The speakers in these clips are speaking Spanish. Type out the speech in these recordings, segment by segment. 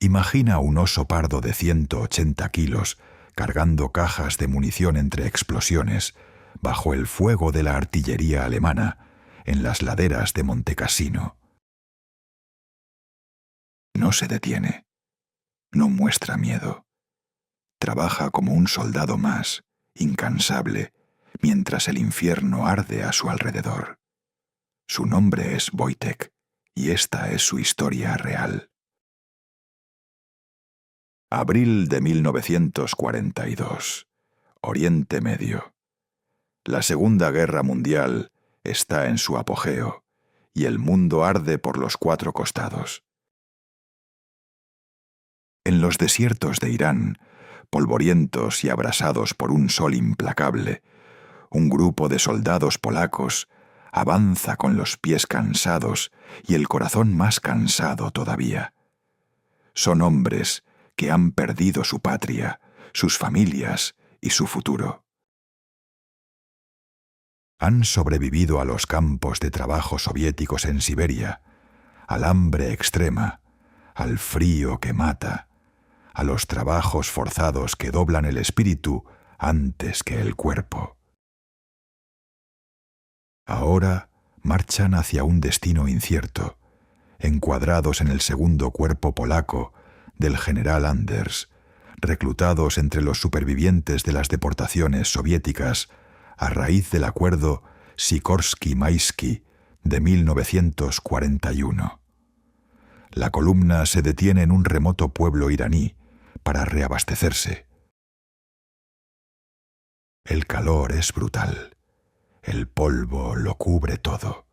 Imagina un oso pardo de 180 kilos cargando cajas de munición entre explosiones bajo el fuego de la artillería alemana en las laderas de Monte Cassino. No se detiene, no muestra miedo. Trabaja como un soldado más, incansable, mientras el infierno arde a su alrededor. Su nombre es Wojtek, y esta es su historia real. Abril de 1942. Oriente Medio. La Segunda Guerra Mundial está en su apogeo, y el mundo arde por los 4 costados. En los desiertos de Irán, polvorientos y abrasados por un sol implacable, un grupo de soldados polacos avanza con los pies cansados y el corazón más cansado todavía. Son hombres que han perdido su patria, sus familias y su futuro. Han sobrevivido a los campos de trabajo soviéticos en Siberia, al hambre extrema, al frío que mata, a los trabajos forzados que doblan el espíritu antes que el cuerpo. Ahora marchan hacia un destino incierto, encuadrados en el segundo cuerpo polaco del general Anders, reclutados entre los supervivientes de las deportaciones soviéticas a raíz del acuerdo Sikorsky-Maisky de 1941. La columna se detiene en un remoto pueblo iraní para reabastecerse. El calor es brutal, el polvo lo cubre todo,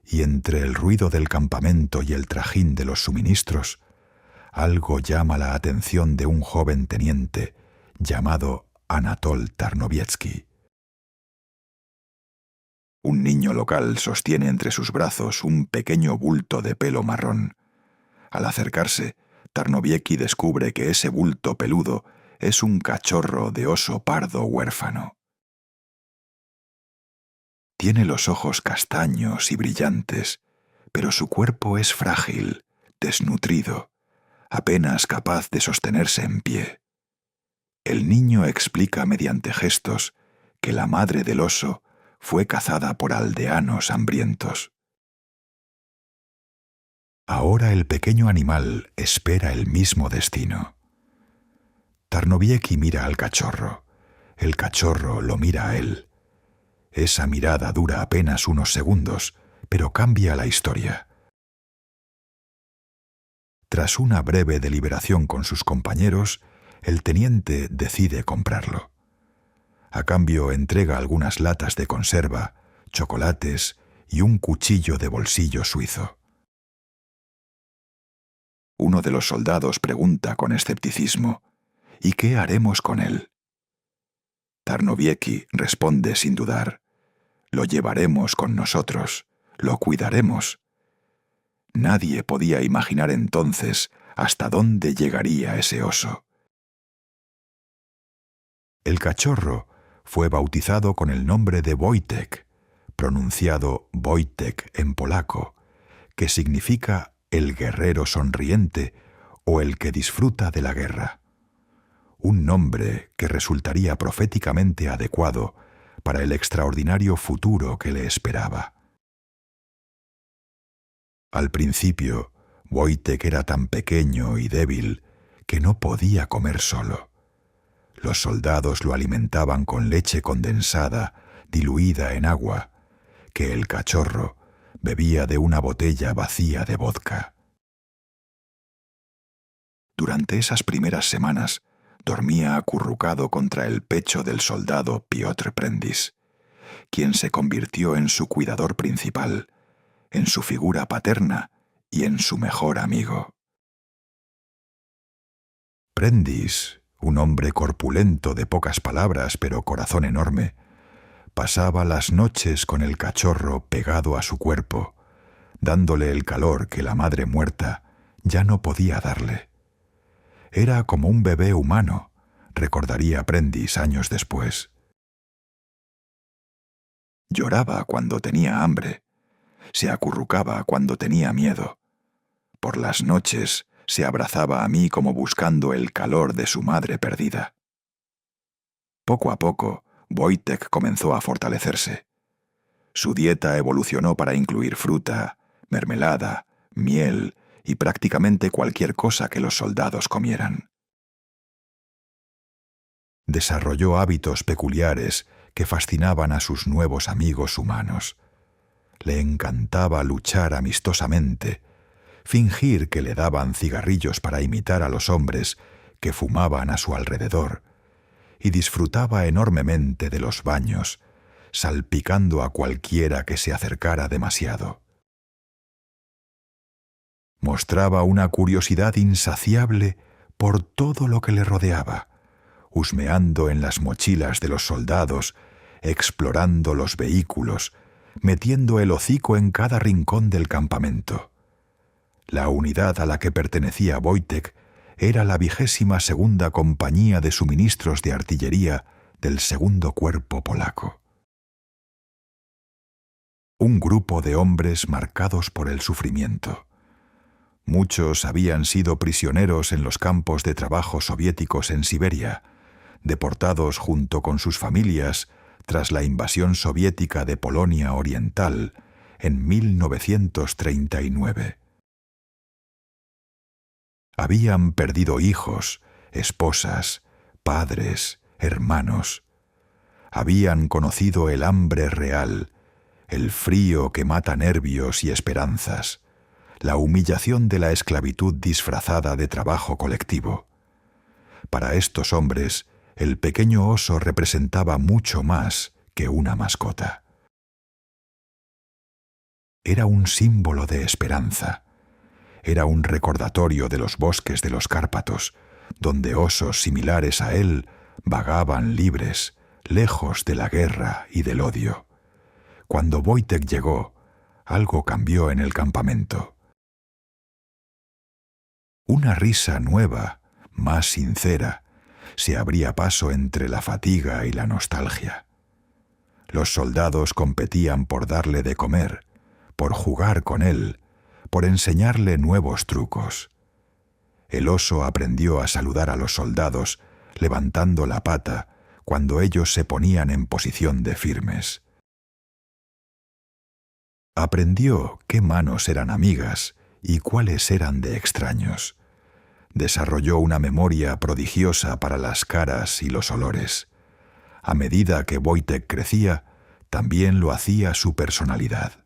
y entre el ruido del campamento y el trajín de los suministros, algo llama la atención de un joven teniente llamado Anatol Tarnovietsky. Un niño local sostiene entre sus brazos un pequeño bulto de pelo marrón. Al acercarse, Tarnovietsky descubre que ese bulto peludo es un cachorro de oso pardo huérfano. Tiene los ojos castaños y brillantes, pero su cuerpo es frágil, desnutrido, apenas capaz de sostenerse en pie. El niño explica mediante gestos que la madre del oso fue cazada por aldeanos hambrientos. Ahora el pequeño animal espera el mismo destino. Tarnovietsky mira al cachorro. El cachorro lo mira a él. Esa mirada dura apenas unos segundos, pero cambia la historia. Tras una breve deliberación con sus compañeros, el teniente decide comprarlo. A cambio entrega algunas latas de conserva, chocolates y un cuchillo de bolsillo suizo. Uno de los soldados pregunta con escepticismo: ¿y qué haremos con él? Tarnovietsky responde sin dudar: lo llevaremos con nosotros, lo cuidaremos. Nadie podía imaginar entonces hasta dónde llegaría ese oso. El cachorro fue bautizado con el nombre de Wojtek, pronunciado Wojtek en polaco, que significa el guerrero sonriente o el que disfruta de la guerra. Un nombre que resultaría proféticamente adecuado para el extraordinario futuro que le esperaba. Al principio, Wojtek era tan pequeño y débil que no podía comer solo. Los soldados lo alimentaban con leche condensada, diluida en agua, que el cachorro bebía de una botella vacía de vodka. Durante esas primeras semanas, dormía acurrucado contra el pecho del soldado Piotr Prendis, quien se convirtió en su cuidador principal, en su figura paterna y en su mejor amigo. Prendis, un hombre corpulento de pocas palabras pero corazón enorme, pasaba las noches con el cachorro pegado a su cuerpo, dándole el calor que la madre muerta ya no podía darle. Era como un bebé humano, recordaría Prendis años después. Lloraba cuando tenía hambre, se acurrucaba cuando tenía miedo. Por las noches se abrazaba a mí como buscando el calor de su madre perdida. Poco a poco, Wojtek comenzó a fortalecerse. Su dieta evolucionó para incluir fruta, mermelada, miel y prácticamente cualquier cosa que los soldados comieran. Desarrolló hábitos peculiares que fascinaban a sus nuevos amigos humanos. Le encantaba luchar amistosamente, fingir que le daban cigarrillos para imitar a los hombres que fumaban a su alrededor, y disfrutaba enormemente de los baños, salpicando a cualquiera que se acercara demasiado. Mostraba una curiosidad insaciable por todo lo que le rodeaba, husmeando en las mochilas de los soldados, explorando los vehículos, metiendo el hocico en cada rincón del campamento. La unidad a la que pertenecía Wojtek era la 22ª Compañía de Suministros de Artillería del Segundo Cuerpo Polaco. Un grupo de hombres marcados por el sufrimiento. Muchos habían sido prisioneros en los campos de trabajo soviéticos en Siberia, deportados junto con sus familias tras la invasión soviética de Polonia Oriental en 1939. Habían perdido hijos, esposas, padres, hermanos. Habían conocido el hambre real, el frío que mata nervios y esperanzas, la humillación de la esclavitud disfrazada de trabajo colectivo. Para estos hombres, el pequeño oso representaba mucho más que una mascota. Era un símbolo de esperanza. Era un recordatorio de los bosques de los Cárpatos, donde osos similares a él vagaban libres, lejos de la guerra y del odio. Cuando Wojtek llegó, algo cambió en el campamento. Una risa nueva, más sincera, se abría paso entre la fatiga y la nostalgia. Los soldados competían por darle de comer, por jugar con él, por enseñarle nuevos trucos. El oso aprendió a saludar a los soldados, levantando la pata cuando ellos se ponían en posición de firmes. Aprendió qué manos eran amigas y cuáles eran de extraños. Desarrolló una memoria prodigiosa para las caras y los olores. A medida que Wojtek crecía, también lo hacía su personalidad.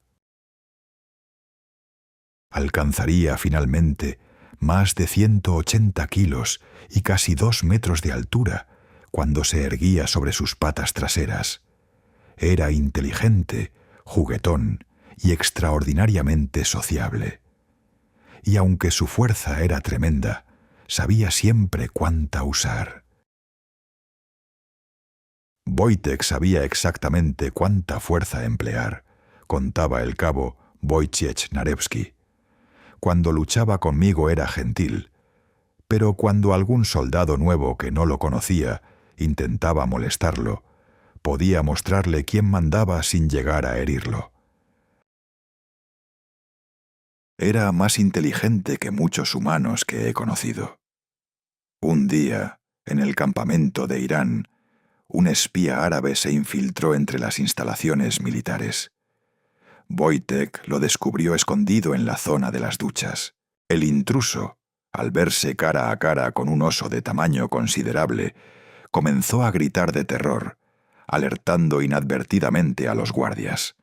Alcanzaría finalmente más de 180 kilos y casi 2 metros de altura cuando se erguía sobre sus patas traseras. Era inteligente, juguetón y extraordinariamente sociable. Y aunque su fuerza era tremenda, sabía siempre cuánta usar. Wojtek sabía exactamente cuánta fuerza emplear, contaba el cabo Wojciech Narewski. Cuando luchaba conmigo era gentil, pero cuando algún soldado nuevo que no lo conocía intentaba molestarlo, podía mostrarle quién mandaba sin llegar a herirlo. Era más inteligente que muchos humanos que he conocido. Un día, en el campamento de Irán, un espía árabe se infiltró entre las instalaciones militares. Wojtek lo descubrió escondido en la zona de las duchas. El intruso, al verse cara a cara con un oso de tamaño considerable, comenzó a gritar de terror, alertando inadvertidamente a los guardias.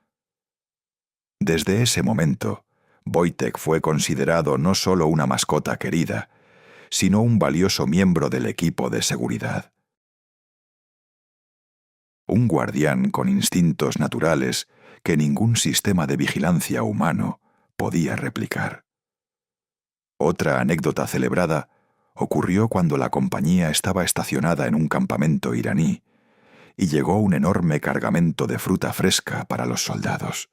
Desde ese momento, Wojtek fue considerado no solo una mascota querida, sino un valioso miembro del equipo de seguridad. Un guardián con instintos naturales que ningún sistema de vigilancia humano podía replicar. Otra anécdota celebrada ocurrió cuando la compañía estaba estacionada en un campamento iraní y llegó un enorme cargamento de fruta fresca para los soldados.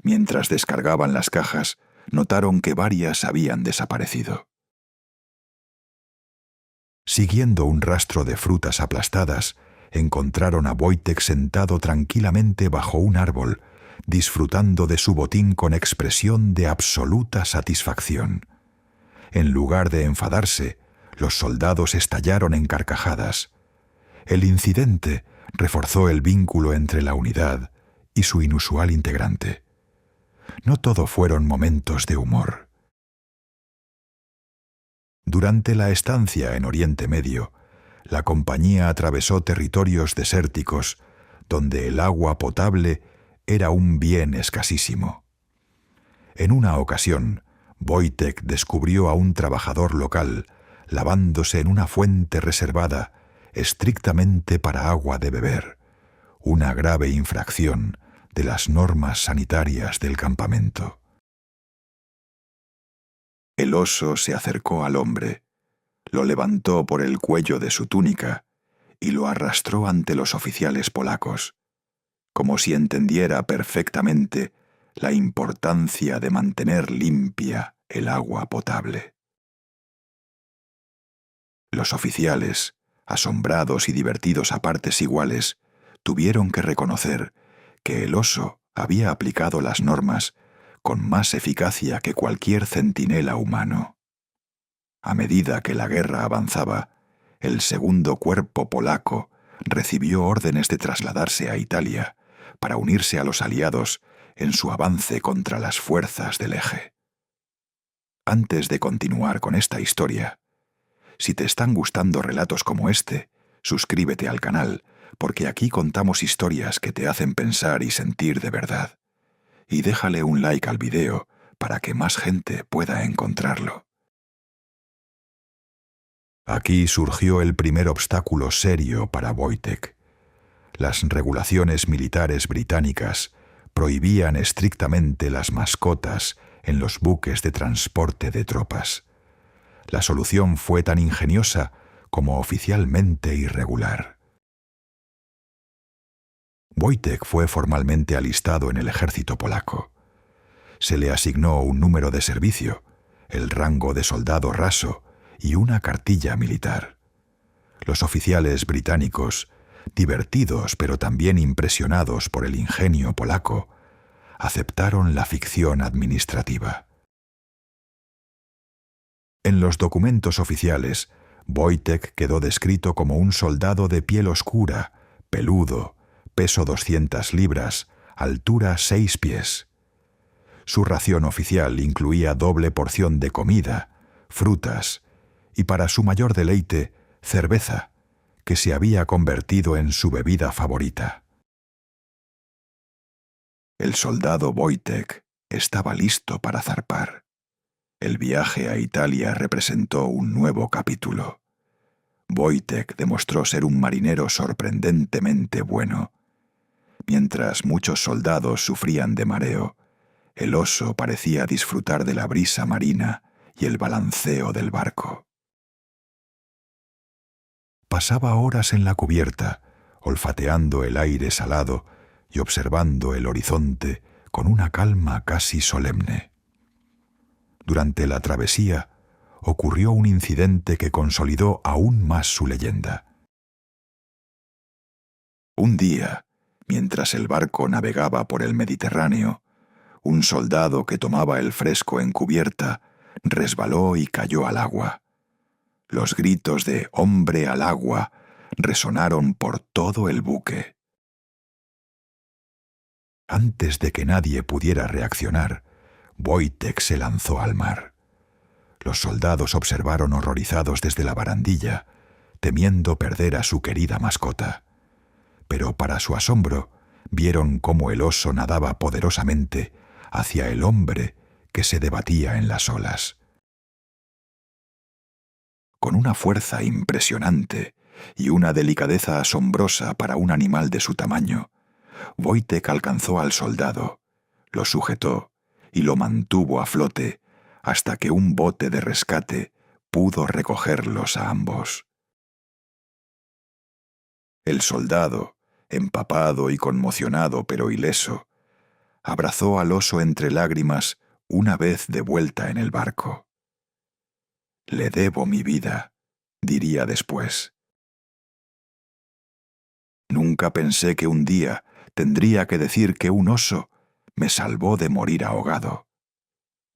Mientras descargaban las cajas, notaron que varias habían desaparecido. Siguiendo un rastro de frutas aplastadas, encontraron a Wojtek sentado tranquilamente bajo un árbol, disfrutando de su botín con expresión de absoluta satisfacción. En lugar de enfadarse, los soldados estallaron en carcajadas. El incidente reforzó el vínculo entre la unidad y su inusual integrante. No todo fueron momentos de humor. Durante la estancia en Oriente Medio, la compañía atravesó territorios desérticos donde el agua potable era un bien escasísimo. En una ocasión, Wojtek descubrió a un trabajador local lavándose en una fuente reservada estrictamente para agua de beber, una grave infracción de las normas sanitarias del campamento. El oso se acercó al hombre, lo levantó por el cuello de su túnica y lo arrastró ante los oficiales polacos, como si entendiera perfectamente la importancia de mantener limpia el agua potable. Los oficiales, asombrados y divertidos a partes iguales, tuvieron que reconocer que el oso había aplicado las normas con más eficacia que cualquier centinela humano. A medida que la guerra avanzaba, el segundo cuerpo polaco recibió órdenes de trasladarse a Italia para unirse a los aliados en su avance contra las fuerzas del Eje. Antes de continuar con esta historia, si te están gustando relatos como este, suscríbete al canal, porque aquí contamos historias que te hacen pensar y sentir de verdad. Y déjale un like al video para que más gente pueda encontrarlo. Aquí surgió el primer obstáculo serio para Wojtek. Las regulaciones militares británicas prohibían estrictamente las mascotas en los buques de transporte de tropas. La solución fue tan ingeniosa como oficialmente irregular. Wojtek fue formalmente alistado en el ejército polaco. Se le asignó un número de servicio, el rango de soldado raso y una cartilla militar. Los oficiales británicos, divertidos pero también impresionados por el ingenio polaco, aceptaron la ficción administrativa. En los documentos oficiales, Wojtek quedó descrito como un soldado de piel oscura, peludo, peso 200 libras, altura 6 pies. Su ración oficial incluía doble porción de comida, frutas y, para su mayor deleite, cerveza, que se había convertido en su bebida favorita. El soldado Wojtek estaba listo para zarpar. El viaje a Italia representó un nuevo capítulo. Wojtek demostró ser un marinero sorprendentemente bueno. Mientras muchos soldados sufrían de mareo, el oso parecía disfrutar de la brisa marina y el balanceo del barco. Pasaba horas en la cubierta, olfateando el aire salado y observando el horizonte con una calma casi solemne. Durante la travesía, ocurrió un incidente que consolidó aún más su leyenda. Un día, mientras el barco navegaba por el Mediterráneo, un soldado que tomaba el fresco en cubierta resbaló y cayó al agua. Los gritos de «hombre al agua» resonaron por todo el buque. Antes de que nadie pudiera reaccionar, Wojtek se lanzó al mar. Los soldados observaron horrorizados desde la barandilla, temiendo perder a su querida mascota. Pero para su asombro, vieron cómo el oso nadaba poderosamente hacia el hombre que se debatía en las olas. Con una fuerza impresionante y una delicadeza asombrosa para un animal de su tamaño, Wojtek alcanzó al soldado, lo sujetó y lo mantuvo a flote hasta que un bote de rescate pudo recogerlos a ambos. El soldado, empapado y conmocionado pero ileso, abrazó al oso entre lágrimas una vez de vuelta en el barco. «Le debo mi vida», diría después. «Nunca pensé que un día tendría que decir que un oso me salvó de morir ahogado».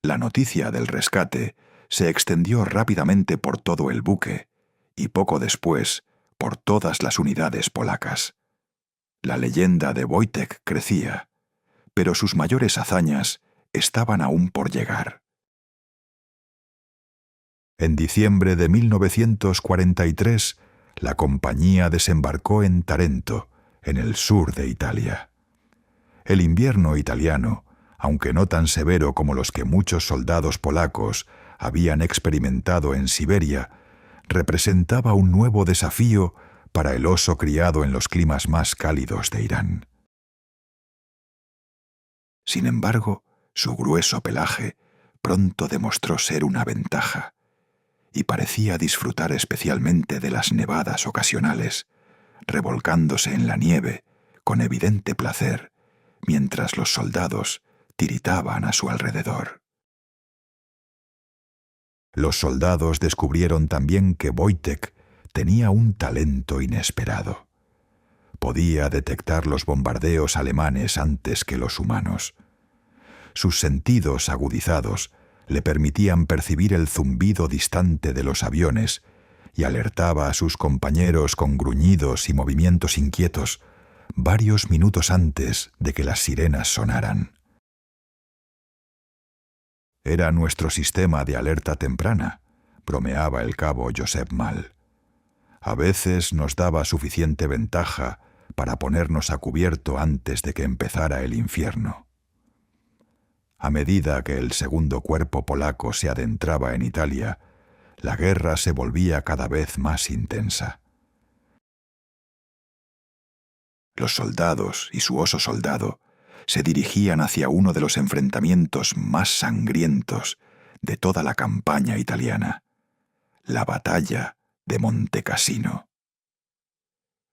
La noticia del rescate se extendió rápidamente por todo el buque y poco después por todas las unidades polacas. La leyenda de Wojtek crecía, pero sus mayores hazañas estaban aún por llegar. En diciembre de 1943, la compañía desembarcó en Tarento, en el sur de Italia. El invierno italiano, aunque no tan severo como los que muchos soldados polacos habían experimentado en Siberia, representaba un nuevo desafío para el oso criado en los climas más cálidos de Irán. Sin embargo, su grueso pelaje pronto demostró ser una ventaja, y parecía disfrutar especialmente de las nevadas ocasionales, revolcándose en la nieve con evidente placer, mientras los soldados tiritaban a su alrededor. Los soldados descubrieron también que Wojtek tenía un talento inesperado. Podía detectar los bombardeos alemanes antes que los humanos. Sus sentidos agudizados le permitían percibir el zumbido distante de los aviones y alertaba a sus compañeros con gruñidos y movimientos inquietos varios minutos antes de que las sirenas sonaran. Era nuestro sistema de alerta temprana, bromeaba el cabo Josep Mal. A veces nos daba suficiente ventaja para ponernos a cubierto antes de que empezara el infierno. A medida que el segundo cuerpo polaco se adentraba en Italia, la guerra se volvía cada vez más intensa. Los soldados y su oso soldado se dirigían hacia uno de los enfrentamientos más sangrientos de toda la campaña italiana, la batalla de Montecassino.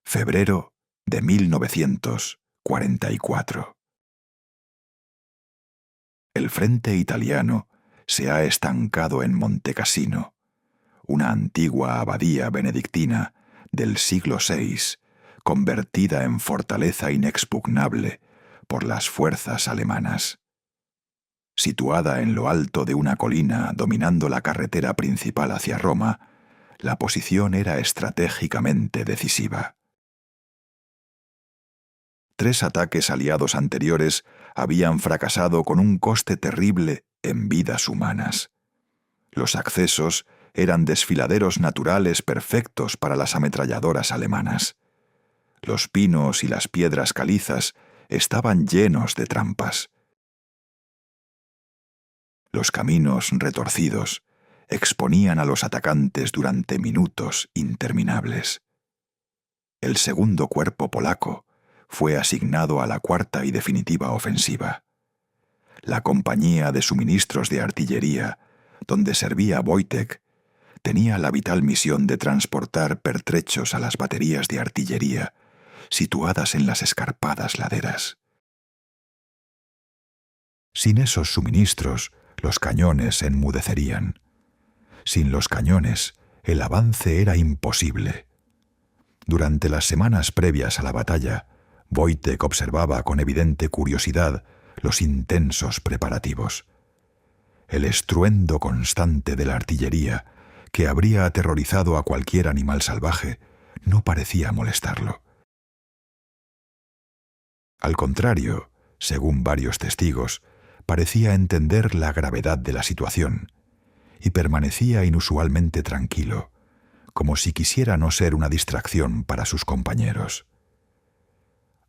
Febrero de 1944. El frente italiano se ha estancado en Montecassino, una antigua abadía benedictina del siglo VI, convertida en fortaleza inexpugnable por las fuerzas alemanas. Situada en lo alto de una colina dominando la carretera principal hacia Roma, la posición era estratégicamente decisiva. 3 ataques aliados anteriores habían fracasado con un coste terrible en vidas humanas. Los accesos eran desfiladeros naturales perfectos para las ametralladoras alemanas. Los pinos y las piedras calizas estaban llenos de trampas. Los caminos retorcidos exponían a los atacantes durante minutos interminables. El segundo cuerpo polaco fue asignado a la cuarta y definitiva ofensiva. La compañía de suministros de artillería, donde servía Wojtek, tenía la vital misión de transportar pertrechos a las baterías de artillería situadas en las escarpadas laderas. Sin esos suministros, los cañones enmudecerían. Sin los cañones, el avance era imposible. Durante las semanas previas a la batalla, Wojtek observaba con evidente curiosidad los intensos preparativos. El estruendo constante de la artillería, que habría aterrorizado a cualquier animal salvaje, no parecía molestarlo. Al contrario, según varios testigos, parecía entender la gravedad de la situación y permanecía inusualmente tranquilo, como si quisiera no ser una distracción para sus compañeros.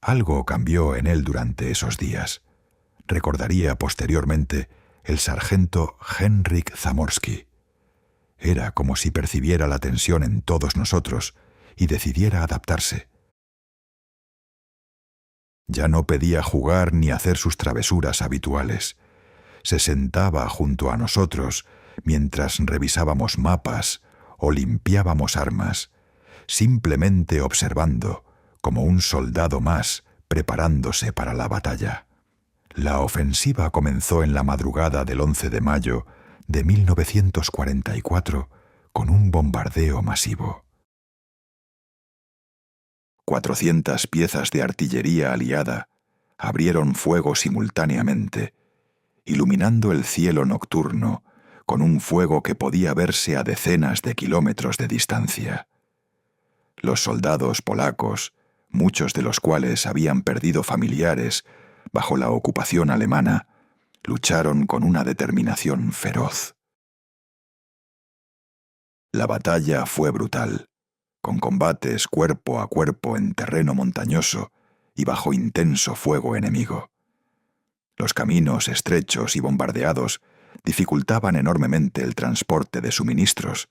Algo cambió en él durante esos días. Recordaría posteriormente el sargento Henryk Zamorsky. Era como si percibiera la tensión en todos nosotros y decidiera adaptarse. Ya no pedía jugar ni hacer sus travesuras habituales. Se sentaba junto a nosotros mientras revisábamos mapas o limpiábamos armas, simplemente observando, como un soldado más preparándose para la batalla. La ofensiva comenzó en la madrugada del 11 de mayo de 1944 con un bombardeo masivo. 400 piezas de artillería aliada abrieron fuego simultáneamente, iluminando el cielo nocturno con un fuego que podía verse a decenas de kilómetros de distancia. Los soldados polacos, muchos de los cuales habían perdido familiares bajo la ocupación alemana, lucharon con una determinación feroz. La batalla fue brutal, con combates cuerpo a cuerpo en terreno montañoso y bajo intenso fuego enemigo. Los caminos estrechos y bombardeados dificultaban enormemente el transporte de suministros,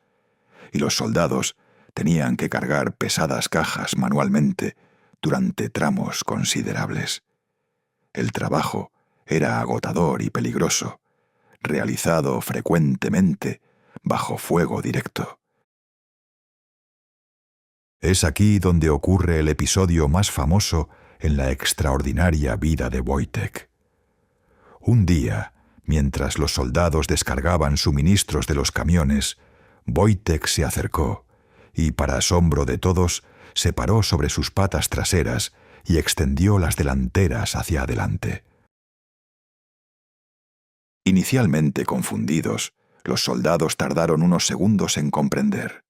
y los soldados tenían que cargar pesadas cajas manualmente durante tramos considerables. El trabajo era agotador y peligroso, realizado frecuentemente bajo fuego directo. Es aquí donde ocurre el episodio más famoso en la extraordinaria vida de Wojtek. Un día, mientras los soldados descargaban suministros de los camiones, Wojtek se acercó y, para asombro de todos, se paró sobre sus patas traseras y extendió las delanteras hacia adelante. Inicialmente confundidos, los soldados tardaron unos segundos en comprender.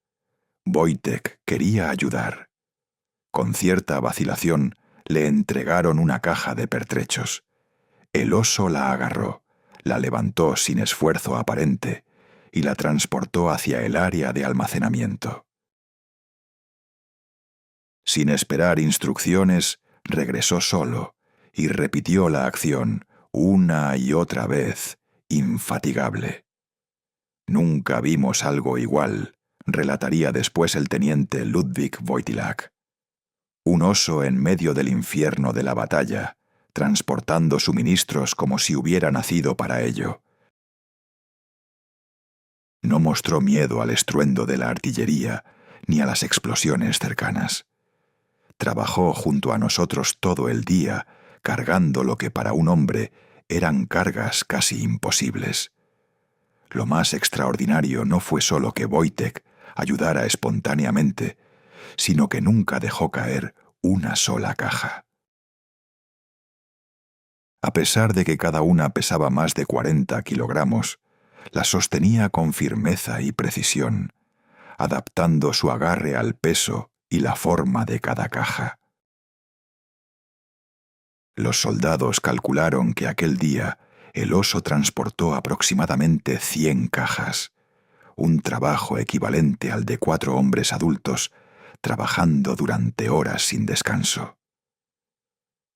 Wojtek quería ayudar. Con cierta vacilación, le entregaron una caja de pertrechos. El oso la agarró, la levantó sin esfuerzo aparente y la transportó hacia el área de almacenamiento. Sin esperar instrucciones, regresó solo y repitió la acción una y otra vez, infatigable. Nunca vimos algo igual, relataría después el teniente Ludwig Wojtyłak. Un oso en medio del infierno de la batalla, transportando suministros como si hubiera nacido para ello. No mostró miedo al estruendo de la artillería ni a las explosiones cercanas. Trabajó junto a nosotros todo el día, cargando lo que para un hombre eran cargas casi imposibles. Lo más extraordinario no fue solo que Wojtek ayudara espontáneamente, sino que nunca dejó caer una sola caja. A pesar de que cada una pesaba más de 40 kilogramos, la sostenía con firmeza y precisión, adaptando su agarre al peso y la forma de cada caja. Los soldados calcularon que aquel día el oso transportó aproximadamente 100 cajas, un trabajo equivalente al de 4 hombres adultos trabajando durante horas sin descanso.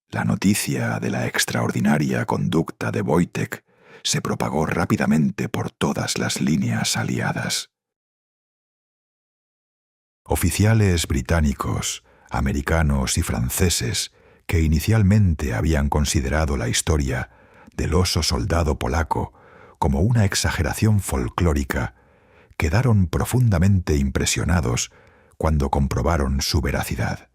La noticia de la extraordinaria conducta de Wojtek se propagó rápidamente por todas las líneas aliadas. Oficiales británicos, americanos y franceses que inicialmente habían considerado la historia del oso soldado polaco como una exageración folclórica, quedaron profundamente impresionados cuando comprobaron su veracidad.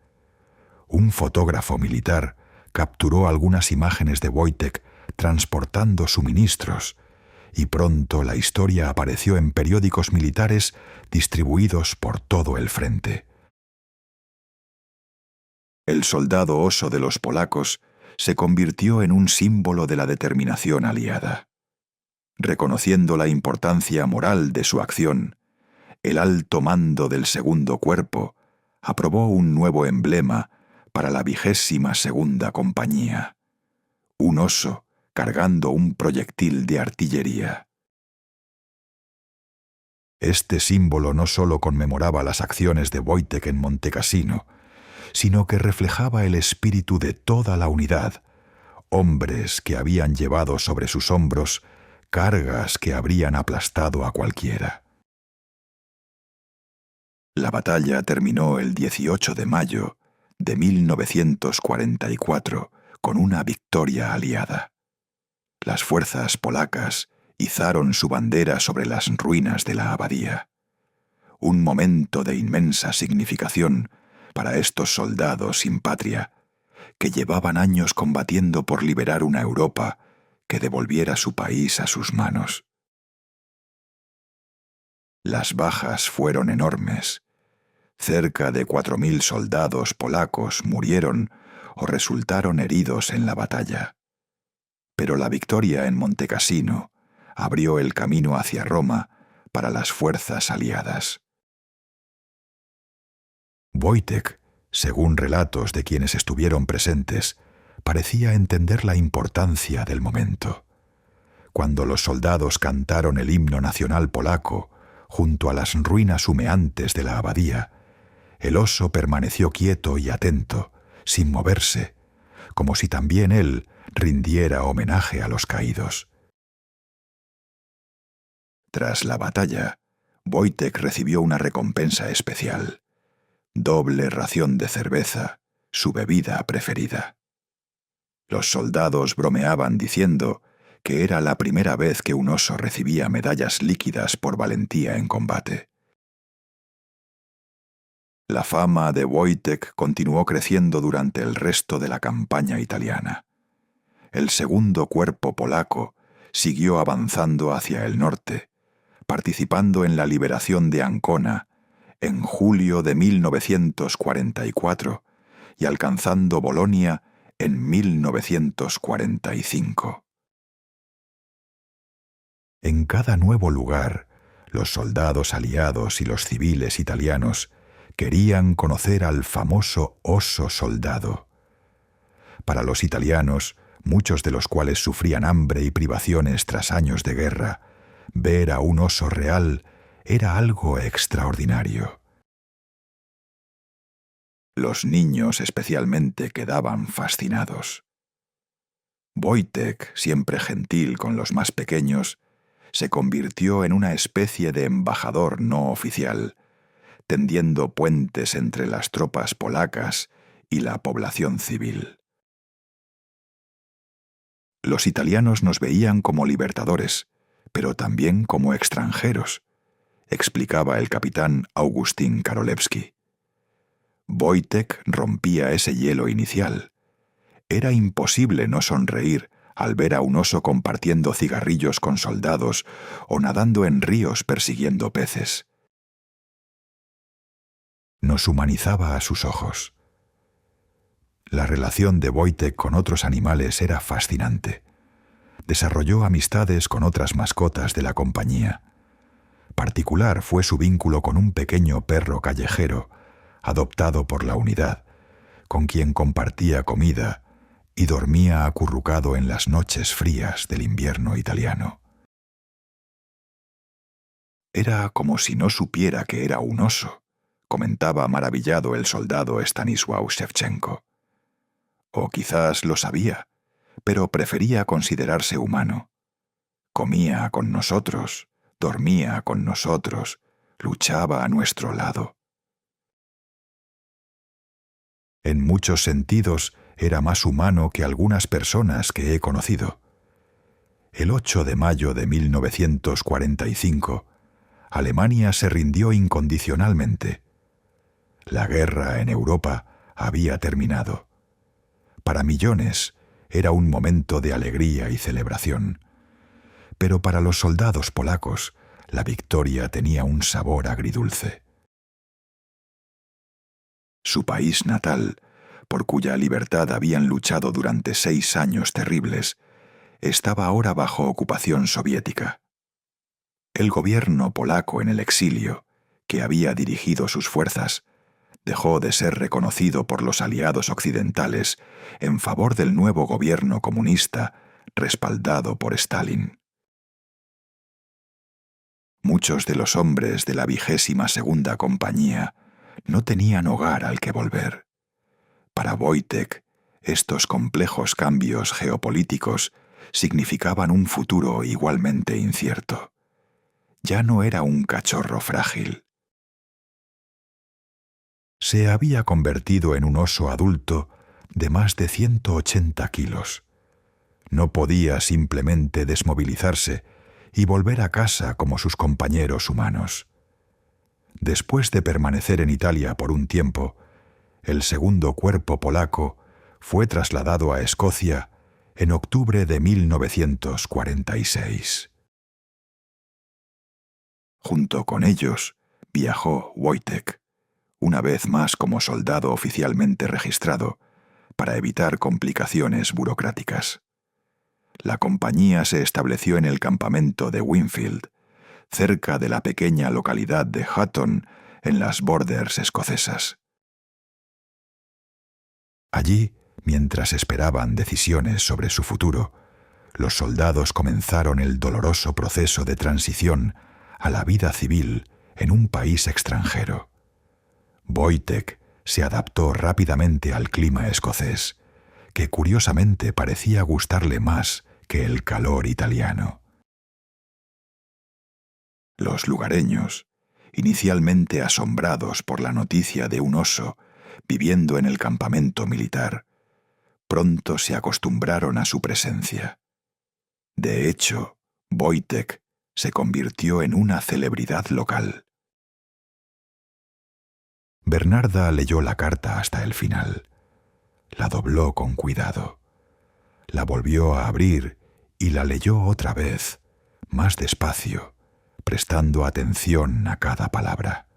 Un fotógrafo militar capturó algunas imágenes de Wojtek transportando suministros, y pronto la historia apareció en periódicos militares distribuidos por todo el frente. El soldado oso de los polacos se convirtió en un símbolo de la determinación aliada. Reconociendo la importancia moral de su acción, el alto mando del segundo cuerpo aprobó un nuevo emblema para la 22ª compañía, un oso cargando un proyectil de artillería. Este símbolo no solo conmemoraba las acciones de Wojtek en Montecassino, sino que reflejaba el espíritu de toda la unidad, hombres que habían llevado sobre sus hombros cargas que habrían aplastado a cualquiera. La batalla terminó el 18 de mayo de 1944 con una victoria aliada. Las fuerzas polacas izaron su bandera sobre las ruinas de la abadía. Un momento de inmensa significación para estos soldados sin patria, que llevaban años combatiendo por liberar una Europa que devolviera su país a sus manos. Las bajas fueron enormes. Cerca de 4.000 soldados polacos murieron o resultaron heridos en la batalla. Pero la victoria en Montecassino abrió el camino hacia Roma para las fuerzas aliadas. Wojtek, según relatos de quienes estuvieron presentes, parecía entender la importancia del momento. Cuando los soldados cantaron el himno nacional polaco junto a las ruinas humeantes de la abadía, el oso permaneció quieto y atento, sin moverse, como si también él rindiera homenaje a los caídos. Tras la batalla, Wojtek recibió una recompensa especial: doble ración de cerveza, su bebida preferida. Los soldados bromeaban diciendo que era la primera vez que un oso recibía medallas líquidas por valentía en combate. La fama de Wojtek continuó creciendo durante el resto de la campaña italiana. El segundo cuerpo polaco siguió avanzando hacia el norte, participando en la liberación de Ancona en julio de 1944 y alcanzando Bolonia en 1945. En cada nuevo lugar, los soldados aliados y los civiles italianos querían conocer al famoso oso soldado. Para los italianos, muchos de los cuales sufrían hambre y privaciones tras años de guerra, ver a un oso real era algo extraordinario. Los niños especialmente quedaban fascinados. Wojtek, siempre gentil con los más pequeños, se convirtió en una especie de embajador no oficial, tendiendo puentes entre las tropas polacas y la población civil. Los italianos nos veían como libertadores, pero también como extranjeros, explicaba el capitán Augustin Karolewski. Wojtek rompía ese hielo inicial. Era imposible no sonreír al ver a un oso compartiendo cigarrillos con soldados o nadando en ríos persiguiendo peces. Nos humanizaba a sus ojos. La relación de Wojtek con otros animales era fascinante. Desarrolló amistades con otras mascotas de la compañía. Particular fue su vínculo con un pequeño perro callejero, adoptado por la unidad, con quien compartía comida y dormía acurrucado en las noches frías del invierno italiano. Era como si no supiera que era un oso, comentaba maravillado el soldado Stanisław Shevchenko. O quizás lo sabía, pero prefería considerarse humano. Comía con nosotros, dormía con nosotros, luchaba a nuestro lado. En muchos sentidos era más humano que algunas personas que he conocido. El 8 de mayo de 1945, Alemania se rindió incondicionalmente. La guerra en Europa había terminado. Para millones era un momento de alegría y celebración. Pero para los soldados polacos, la victoria tenía un sabor agridulce. Su país natal, por cuya libertad habían luchado durante 6 años terribles, estaba ahora bajo ocupación soviética. El gobierno polaco en el exilio, que había dirigido sus fuerzas, dejó de ser reconocido por los aliados occidentales en favor del nuevo gobierno comunista respaldado por Stalin. Muchos de los hombres de la 22ª compañía no tenían hogar al que volver. Para Wojtek, estos complejos cambios geopolíticos significaban un futuro igualmente incierto. Ya no era un cachorro frágil. Se había convertido en un oso adulto de más de 180 kilos. No podía simplemente desmovilizarse y volver a casa como sus compañeros humanos. Después de permanecer en Italia por un tiempo, el segundo cuerpo polaco fue trasladado a Escocia en octubre de 1946. Junto con ellos viajó Wojtek, una vez más como soldado oficialmente registrado, para evitar complicaciones burocráticas. la compañía se estableció en el campamento de Winfield, cerca de la pequeña localidad de Hutton, en las Borders escocesas. Allí, mientras esperaban decisiones sobre su futuro, los soldados comenzaron el doloroso proceso de transición a la vida civil en un país extranjero. Wojtek se adaptó rápidamente al clima escocés, que curiosamente parecía gustarle más que el calor italiano. Los lugareños, inicialmente asombrados por la noticia de un oso viviendo en el campamento militar, pronto se acostumbraron a su presencia. De hecho, Wojtek se convirtió en una celebridad local. Bernarda leyó la carta hasta el final. La dobló con cuidado. La volvió a abrir y la leyó otra vez, más despacio, prestando atención a cada palabra.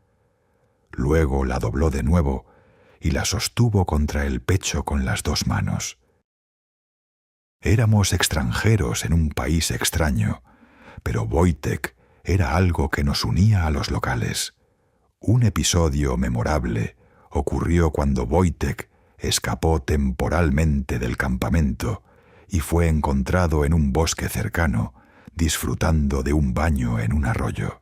Luego la dobló de nuevo y la sostuvo contra el pecho con las dos manos. Éramos extranjeros en un país extraño, pero Wojtek era algo que nos unía a los locales. Un episodio memorable ocurrió cuando Wojtek escapó temporalmente del campamento y fue encontrado en un bosque cercano, disfrutando de un baño en un arroyo.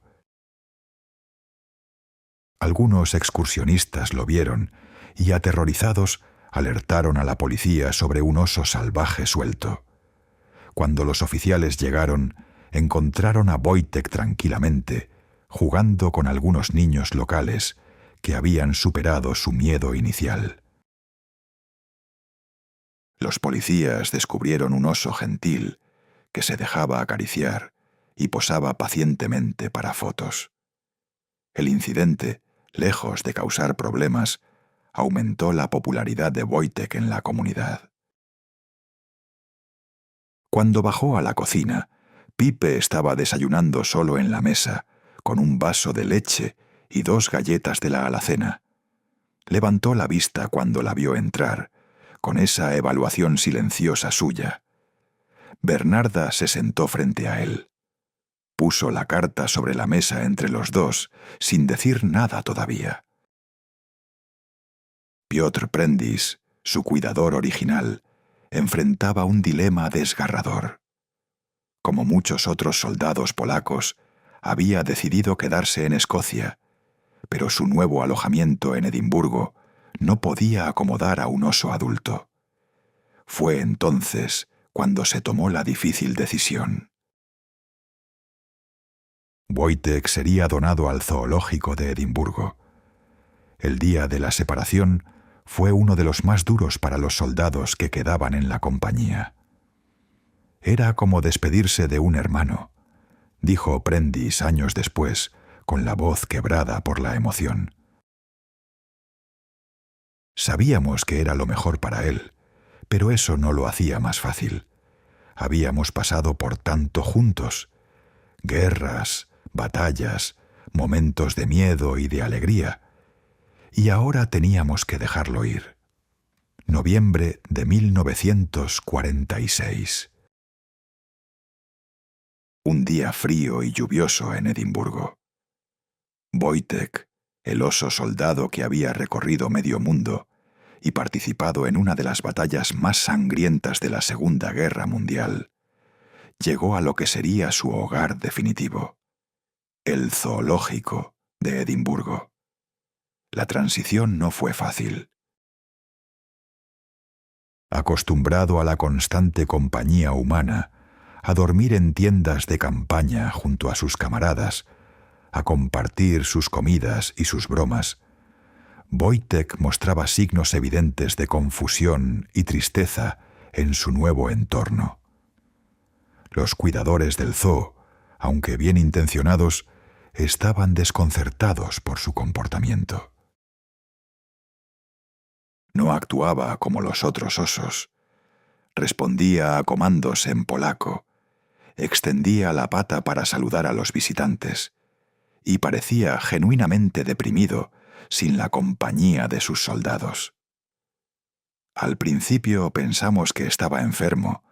Algunos excursionistas lo vieron y, aterrorizados, alertaron a la policía sobre un oso salvaje suelto. Cuando los oficiales llegaron, encontraron a Wojtek tranquilamente, jugando con algunos niños locales que habían superado su miedo inicial. Los policías descubrieron un oso gentil que se dejaba acariciar y posaba pacientemente para fotos. El incidente, lejos de causar problemas, aumentó la popularidad de Wojtek en la comunidad. Cuando bajó a la cocina, Pipe estaba desayunando solo en la mesa, con un vaso de leche y 2 galletas de la alacena. Levantó la vista cuando la vio entrar, con esa evaluación silenciosa suya. Bernarda se sentó frente a él. Puso la carta sobre la mesa entre los dos, sin decir nada todavía. Piotr Prendis, su cuidador original, enfrentaba un dilema desgarrador. Como muchos otros soldados polacos, había decidido quedarse en Escocia, pero su nuevo alojamiento en Edimburgo no podía acomodar a un oso adulto. Fue entonces cuando se tomó la difícil decisión. Wojtek sería donado al zoológico de Edimburgo. El día de la separación fue uno de los más duros para los soldados que quedaban en la compañía. Era como despedirse de un hermano, dijo Prendis años después, con la voz quebrada por la emoción. Sabíamos que era lo mejor para él, pero eso no lo hacía más fácil. Habíamos pasado por tanto juntos: guerras, batallas, momentos de miedo y de alegría, y ahora teníamos que dejarlo ir. Noviembre de 1946. Un día frío y lluvioso en Edimburgo. Wojtek, el oso soldado que había recorrido medio mundo y participado en una de las batallas más sangrientas de la Segunda Guerra Mundial, llegó a lo que sería su hogar definitivo, el zoológico de Edimburgo. La transición no fue fácil. Acostumbrado a la constante compañía humana, a dormir en tiendas de campaña junto a sus camaradas, a compartir sus comidas y sus bromas, Wojtek mostraba signos evidentes de confusión y tristeza en su nuevo entorno. Los cuidadores del zoo, aunque bien intencionados, estaban desconcertados por su comportamiento. No actuaba como los otros osos. Respondía a comandos en polaco, extendía la pata para saludar a los visitantes y parecía genuinamente deprimido sin la compañía de sus soldados. Al principio pensamos que estaba enfermo,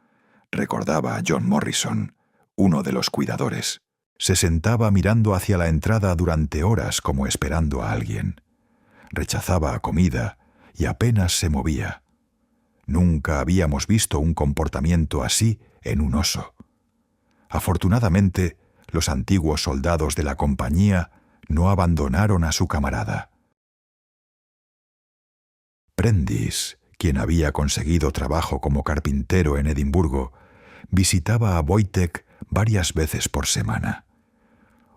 recordaba a John Morrison, uno de los cuidadores. Se sentaba mirando hacia la entrada durante horas como esperando a alguien. Rechazaba comida y apenas se movía. Nunca habíamos visto un comportamiento así en un oso. Afortunadamente, los antiguos soldados de la compañía no abandonaron a su camarada. Prentice, quien había conseguido trabajo como carpintero en Edimburgo, visitaba a Wojtek varias veces por semana.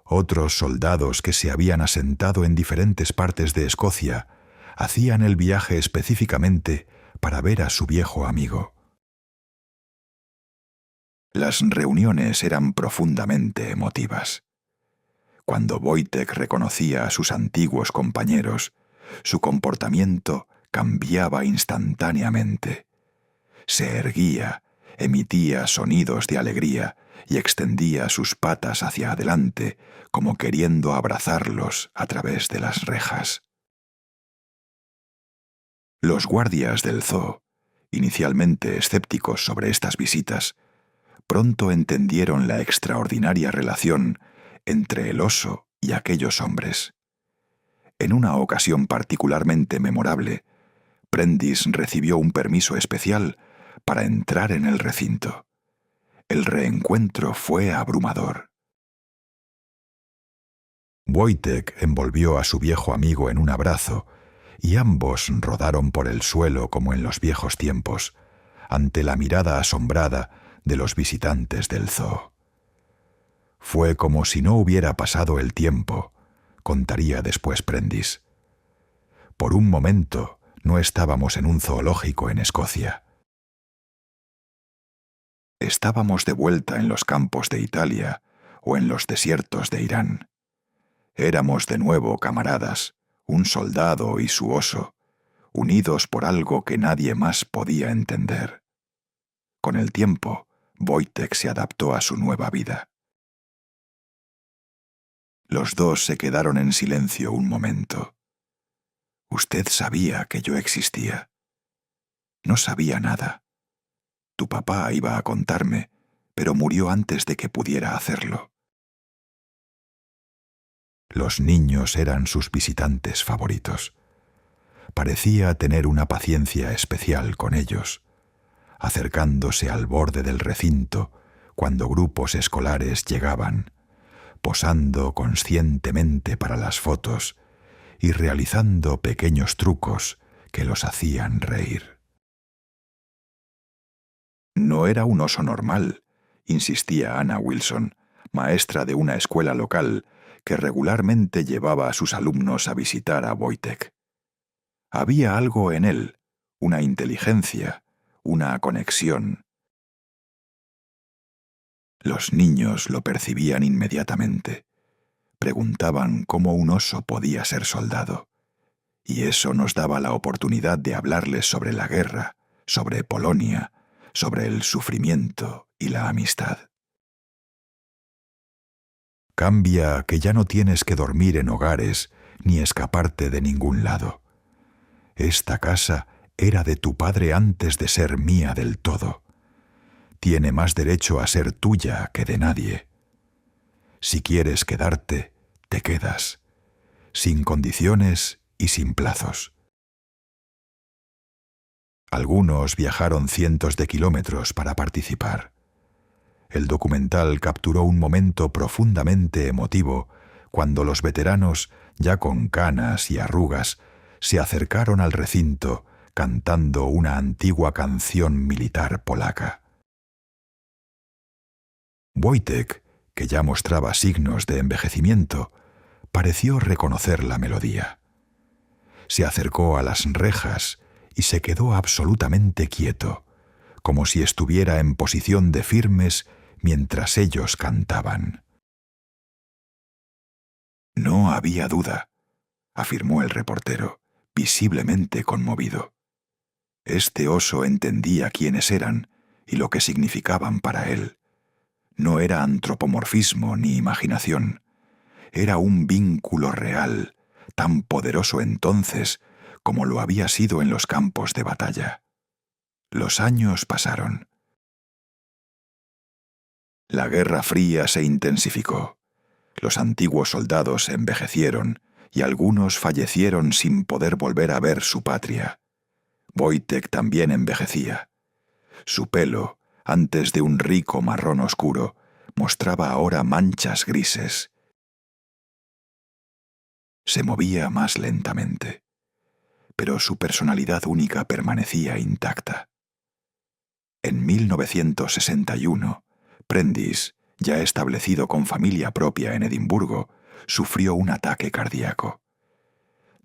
Otros soldados que se habían asentado en diferentes partes de Escocia hacían el viaje específicamente para ver a su viejo amigo. Las reuniones eran profundamente emotivas. Cuando Wojtek reconocía a sus antiguos compañeros, su comportamiento cambiaba instantáneamente. Se erguía, emitía sonidos de alegría y extendía sus patas hacia adelante como queriendo abrazarlos a través de las rejas. Los guardias del zoo, inicialmente escépticos sobre estas visitas, pronto entendieron la extraordinaria relación entre el oso y aquellos hombres. En una ocasión particularmente memorable, Prentice recibió un permiso especial para entrar en el recinto. El reencuentro fue abrumador. Wojtek envolvió a su viejo amigo en un abrazo y ambos rodaron por el suelo como en los viejos tiempos, ante la mirada asombrada de los visitantes del zoo. Fue como si no hubiera pasado el tiempo, contaría después Prentice. Por un momento no estábamos en un zoológico en Escocia. Estábamos de vuelta en los campos de Italia o en los desiertos de Irán. Éramos de nuevo camaradas, un soldado y su oso, unidos por algo que nadie más podía entender. Con el tiempo, Wojtek se adaptó a su nueva vida. Los dos se quedaron en silencio un momento. Usted sabía que yo existía. No sabía nada. Tu papá iba a contarme, pero murió antes de que pudiera hacerlo. Los niños eran sus visitantes favoritos. Parecía tener una paciencia especial con ellos, acercándose al borde del recinto cuando grupos escolares llegaban, posando conscientemente para las fotos y realizando pequeños trucos que los hacían reír. No era un oso normal, insistía Anna Wilson, maestra de una escuela local que regularmente llevaba a sus alumnos a visitar a Wojtek. Había algo en él, una inteligencia, una conexión. Los niños lo percibían inmediatamente. Preguntaban cómo un oso podía ser soldado. Y eso nos daba la oportunidad de hablarles sobre la guerra, sobre Polonia, sobre el sufrimiento y la amistad. Cambia que ya no tienes que dormir en hogares ni escaparte de ningún lado. Esta casa era de tu padre antes de ser mía del todo. Tiene más derecho a ser tuya que de nadie. Si quieres quedarte, te quedas, sin condiciones y sin plazos. Algunos viajaron cientos de kilómetros para participar. El documental capturó un momento profundamente emotivo cuando los veteranos, ya con canas y arrugas, se acercaron al recinto cantando una antigua canción militar polaca. Wojtek, que ya mostraba signos de envejecimiento, pareció reconocer la melodía. Se acercó a las rejas y se quedó absolutamente quieto, como si estuviera en posición de firmes mientras ellos cantaban. No había duda, afirmó el reportero, visiblemente conmovido. Este oso entendía quiénes eran y lo que significaban para él. No era antropomorfismo ni imaginación. Era un vínculo real, tan poderoso entonces como lo había sido en los campos de batalla. Los años pasaron. La Guerra Fría se intensificó. Los antiguos soldados envejecieron y algunos fallecieron sin poder volver a ver su patria. Wojtek también envejecía. Su pelo, antes de un rico marrón oscuro, mostraba ahora manchas grises. Se movía más lentamente, pero su personalidad única permanecía intacta. En 1961, Prentice, ya establecido con familia propia en Edimburgo, sufrió un ataque cardíaco.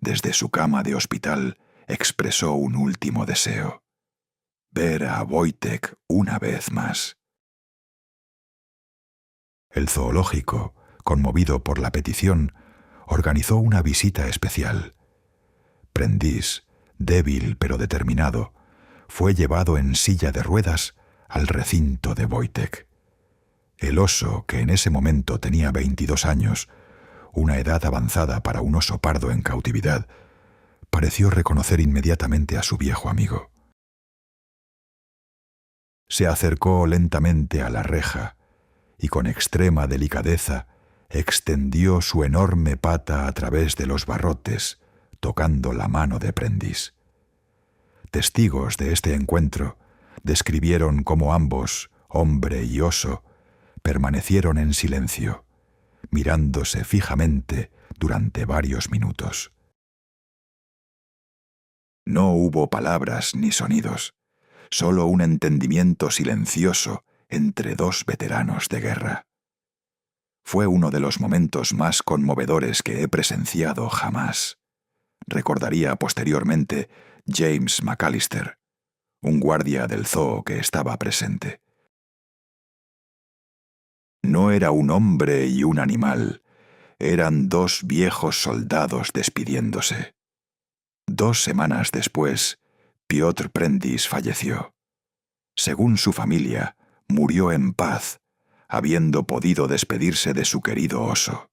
Desde su cama de hospital expresó un último deseo: ver a Wojtek una vez más. El zoológico, conmovido por la petición, organizó una visita especial. Prentice, débil pero determinado, fue llevado en silla de ruedas al recinto de Wojtek. El oso, que en ese momento tenía 22 años, una edad avanzada para un oso pardo en cautividad, pareció reconocer inmediatamente a su viejo amigo. Se acercó lentamente a la reja y con extrema delicadeza extendió su enorme pata a través de los barrotes, tocando la mano de Prentice. Testigos de este encuentro describieron cómo ambos, hombre y oso, permanecieron en silencio, mirándose fijamente durante varios minutos. No hubo palabras ni sonidos, solo un entendimiento silencioso entre dos veteranos de guerra. Fue uno de los momentos más conmovedores que he presenciado jamás, recordaría posteriormente James McAllister, un guardia del zoo que estaba presente. No era un hombre y un animal, eran dos viejos soldados despidiéndose. 2 semanas después, Piotr Prentice falleció. Según su familia, murió en paz, habiendo podido despedirse de su querido oso.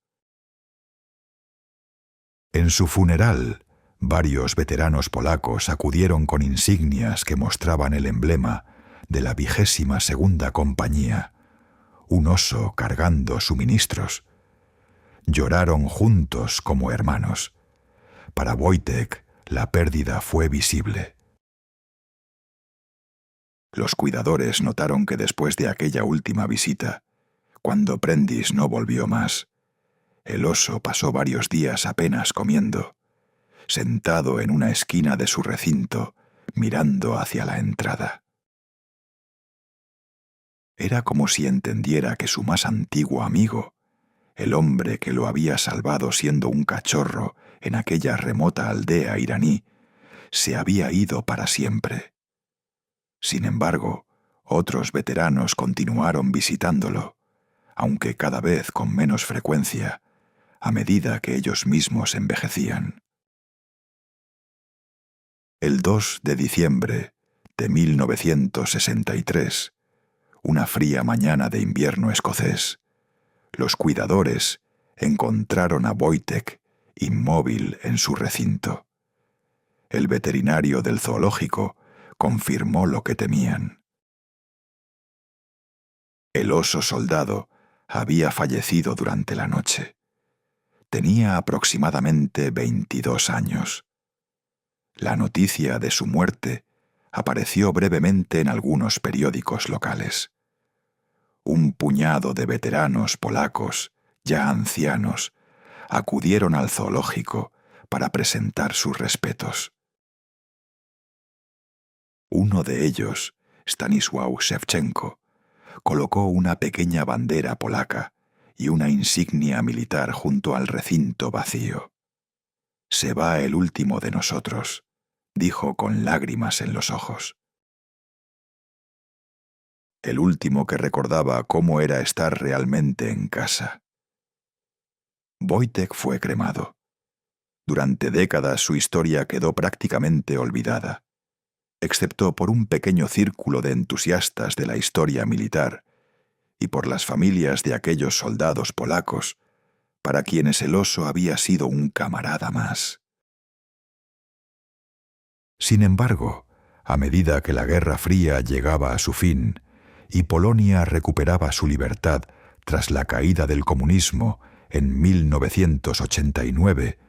En su funeral, varios veteranos polacos acudieron con insignias que mostraban el emblema de la 22ª Compañía, un oso cargando suministros. Lloraron juntos como hermanos. Para Wojtek, la pérdida fue visible. Los cuidadores notaron que después de aquella última visita, cuando Prentice no volvió más, el oso pasó varios días apenas comiendo, sentado en una esquina de su recinto, mirando hacia la entrada. Era como si entendiera que su más antiguo amigo, el hombre que lo había salvado siendo un cachorro en aquella remota aldea iraní, se había ido para siempre. Sin embargo, otros veteranos continuaron visitándolo, aunque cada vez con menos frecuencia, a medida que ellos mismos envejecían. El 2 de diciembre de 1963, una fría mañana de invierno escocés, los cuidadores encontraron a Wojtek inmóvil en su recinto. El veterinario del zoológico confirmó lo que temían. El oso soldado había fallecido durante la noche. Tenía aproximadamente 22 años. La noticia de su muerte apareció brevemente en algunos periódicos locales. Un puñado de veteranos polacos, ya ancianos, acudieron al zoológico para presentar sus respetos. Uno de ellos, Stanisław Szewczenko, colocó una pequeña bandera polaca y una insignia militar junto al recinto vacío. «Se va el último de nosotros», dijo con lágrimas en los ojos. El último que recordaba cómo era estar realmente en casa. Wojtek fue cremado. Durante décadas su historia quedó prácticamente olvidada, excepto por un pequeño círculo de entusiastas de la historia militar y por las familias de aquellos soldados polacos para quienes el oso había sido un camarada más. Sin embargo, a medida que la Guerra Fría llegaba a su fin y Polonia recuperaba su libertad tras la caída del comunismo en 1989,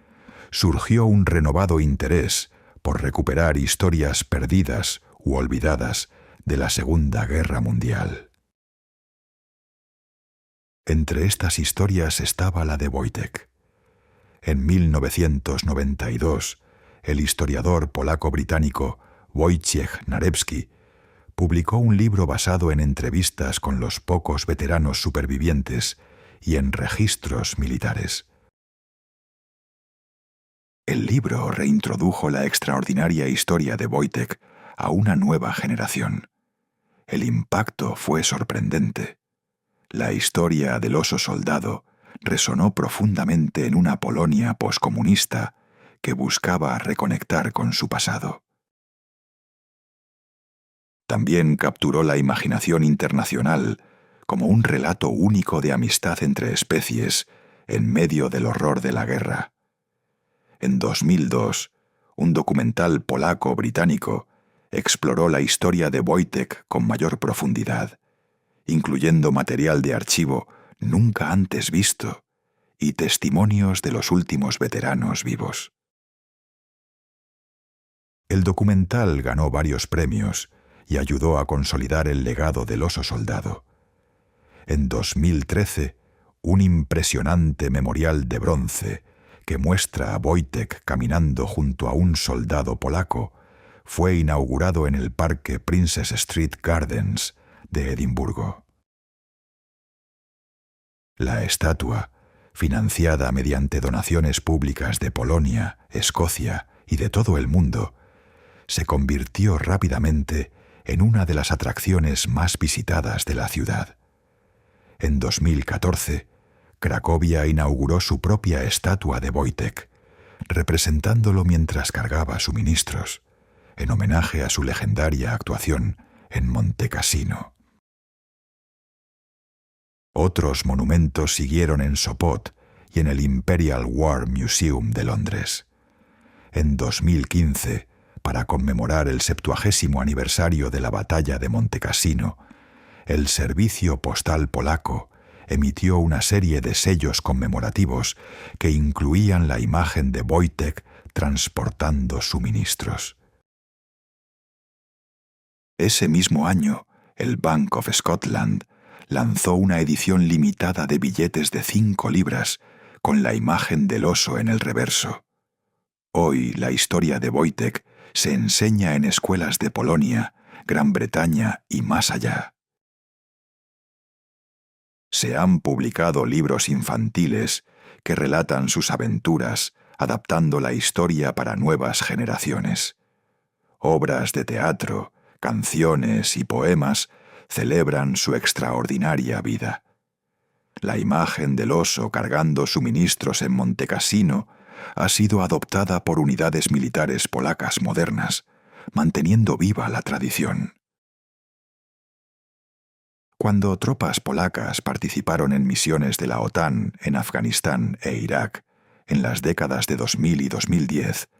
surgió un renovado interés por recuperar historias perdidas u olvidadas de la Segunda Guerra Mundial. Entre estas historias estaba la de Wojtek. En 1992, el historiador polaco-británico Wojciech Narebski publicó un libro basado en entrevistas con los pocos veteranos supervivientes y en registros militares. El libro reintrodujo la extraordinaria historia de Wojtek a una nueva generación. El impacto fue sorprendente. La historia del oso soldado resonó profundamente en una Polonia poscomunista que buscaba reconectar con su pasado. También capturó la imaginación internacional como un relato único de amistad entre especies en medio del horror de la guerra. En 2002, un documental polaco-británico exploró la historia de Wojtek con mayor profundidad, incluyendo material de archivo nunca antes visto y testimonios de los últimos veteranos vivos. El documental ganó varios premios y ayudó a consolidar el legado del oso soldado. En 2013, un impresionante memorial de bronce que muestra a Wojtek caminando junto a un soldado polaco fue inaugurado en el Parque Princess Street Gardens de Edimburgo. La estatua, financiada mediante donaciones públicas de Polonia, Escocia y de todo el mundo, se convirtió rápidamente en una de las atracciones más visitadas de la ciudad. En 2014, Cracovia inauguró su propia estatua de Wojtek, representándolo mientras cargaba suministros, en homenaje a su legendaria actuación en Monte Cassino. Otros monumentos siguieron en Sopot y en el Imperial War Museum de Londres. En 2015, para conmemorar el 70º aniversario de la batalla de Monte Cassino, el Servicio Postal Polaco emitió una serie de sellos conmemorativos que incluían la imagen de Wojtek transportando suministros. Ese mismo año, el Bank of Scotland lanzó una edición limitada de billetes de 5 libras con la imagen del oso en el reverso. Hoy la historia de Wojtek se enseña en escuelas de Polonia, Gran Bretaña y más allá. Se han publicado libros infantiles que relatan sus aventuras, adaptando la historia para nuevas generaciones. Obras de teatro, canciones y poemas celebran su extraordinaria vida. La imagen del oso cargando suministros en Monte Cassino ha sido adoptada por unidades militares polacas modernas, manteniendo viva la tradición. Cuando tropas polacas participaron en misiones de la OTAN en Afganistán e Irak en las décadas de 2000 y 2010,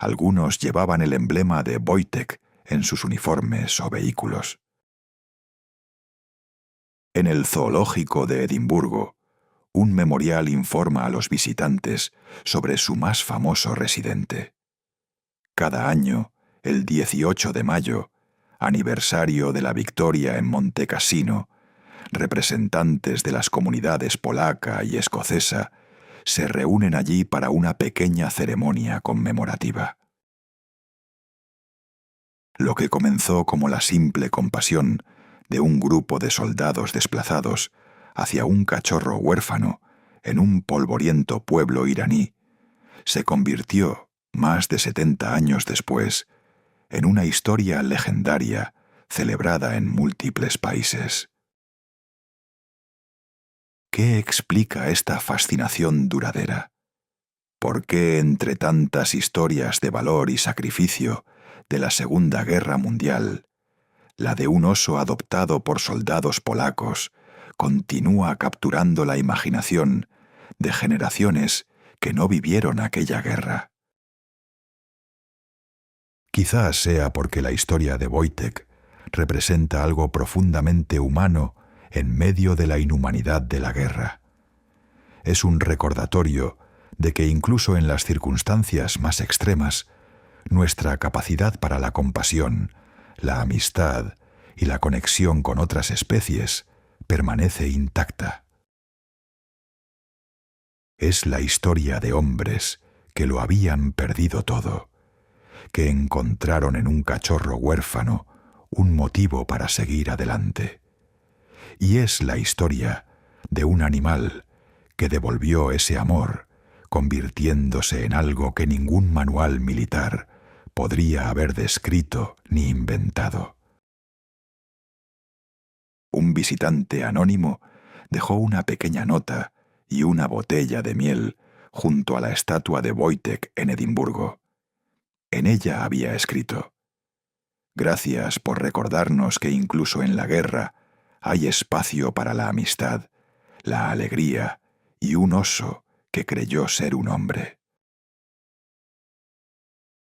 algunos llevaban el emblema de Wojtek en sus uniformes o vehículos. En el Zoológico de Edimburgo, un memorial informa a los visitantes sobre su más famoso residente. Cada año, el 18 de mayo, aniversario de la victoria en Monte Cassino, representantes de las comunidades polaca y escocesa se reúnen allí para una pequeña ceremonia conmemorativa. Lo que comenzó como la simple compasión de un grupo de soldados desplazados hacia un cachorro huérfano en un polvoriento pueblo iraní, se convirtió, más de 70 años después, en una historia legendaria celebrada en múltiples países. ¿Qué explica esta fascinación duradera? ¿Por qué entre tantas historias de valor y sacrificio de la Segunda Guerra Mundial, la de un oso adoptado por soldados polacos continúa capturando la imaginación de generaciones que no vivieron aquella guerra? Quizás sea porque la historia de Wojtek representa algo profundamente humano en medio de la inhumanidad de la guerra. Es un recordatorio de que incluso en las circunstancias más extremas, nuestra capacidad para la compasión, la amistad y la conexión con otras especies permanece intacta. Es la historia de hombres que lo habían perdido todo, que encontraron en un cachorro huérfano un motivo para seguir adelante. Y es la historia de un animal que devolvió ese amor, convirtiéndose en algo que ningún manual militar podría haber descrito ni inventado. Un visitante anónimo dejó una pequeña nota y una botella de miel junto a la estatua de Wojtek en Edimburgo. En ella había escrito: «Gracias por recordarnos que incluso en la guerra hay espacio para la amistad, la alegría y un oso que creyó ser un hombre».